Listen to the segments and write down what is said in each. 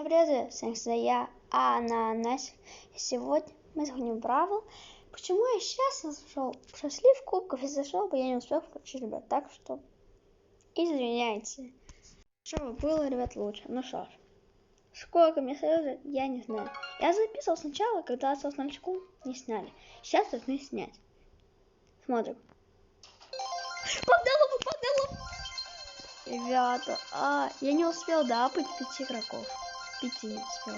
Всем привет, я Ананасик. И сегодня мы заходим в Бравл. Почему я сейчас зашел? Прошли в кубков и зашел, бы я не успел включить, ребят. Так что извиняйте. Что было, ребят, лучше. Ну что ж, сколько мне сразу, я не знаю. Я записывал сначала, когда осталось 0 секунд, не сняли. Сейчас должны снять. Смотрим. Погнал! Ребята, я не успел дапать 5 игроков. 5 не успел.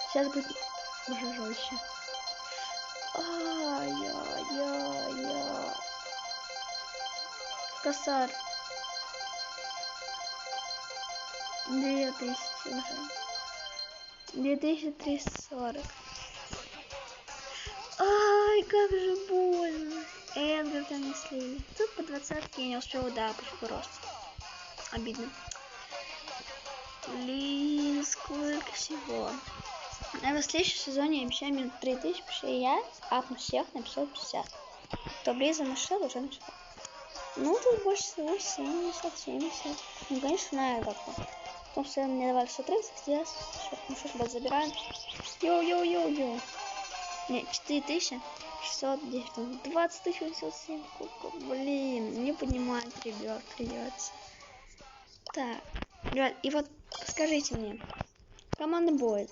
Сейчас будет уже жестче. Косарь. 2000 уже. 2340. Ай, как же больно. Эдгар там не слили. Тут по 20 я не успел дапать просто. Обидно. Блин, сколько всего. В следующем сезоне я обещаю минут 3000, потому что я апну всех на 550. Кто близко нашел, уже нашел. Ну, тут больше всего 70. Ну, конечно, на как-то. Потому что мне давали 130, здесь. Ну, что ж, забираем. Йоу. Нет, 4610. 20807 кубков. Блин, не поднимает, ребят, придется. Так, ребят, и вот скажите мне, команда будет.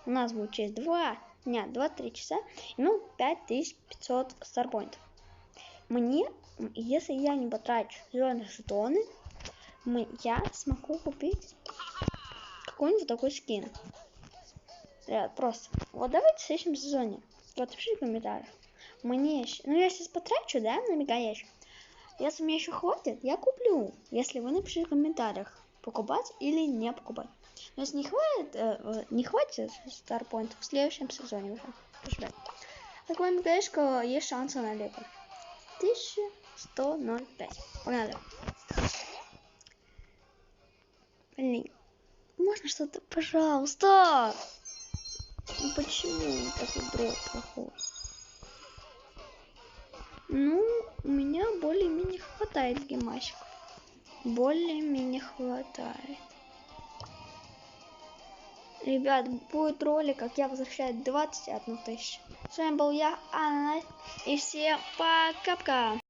У нас будет через 2-3 часа, ну, 5500 старпоинтов. Мне, если я не потрачу зеленые жетоны, я смогу купить какой-нибудь такой скин. Ребят, просто. Вот давайте в следующем сезоне. Вот напишите в комментариях. Мне еще, ну я сейчас потрачу, да, на мегаящик. Если мне еще хватит, я куплю. Если вы напишите в комментариях, покупать или не покупать. Но если не хватит старпоинтов в следующем сезоне уже. Пожалуйста. Такой мегаяшка есть шансы на лего. 1105. Погнали. Блин. Можно что-то, пожалуйста. Ну почему такой дроп проходит? Ну, у меня более-менее хватает гемасиков. Более-менее хватает. Ребят, будет ролик, как я возвращаю 21 тысячу. С вами был я, Анна, и всем пока-пока.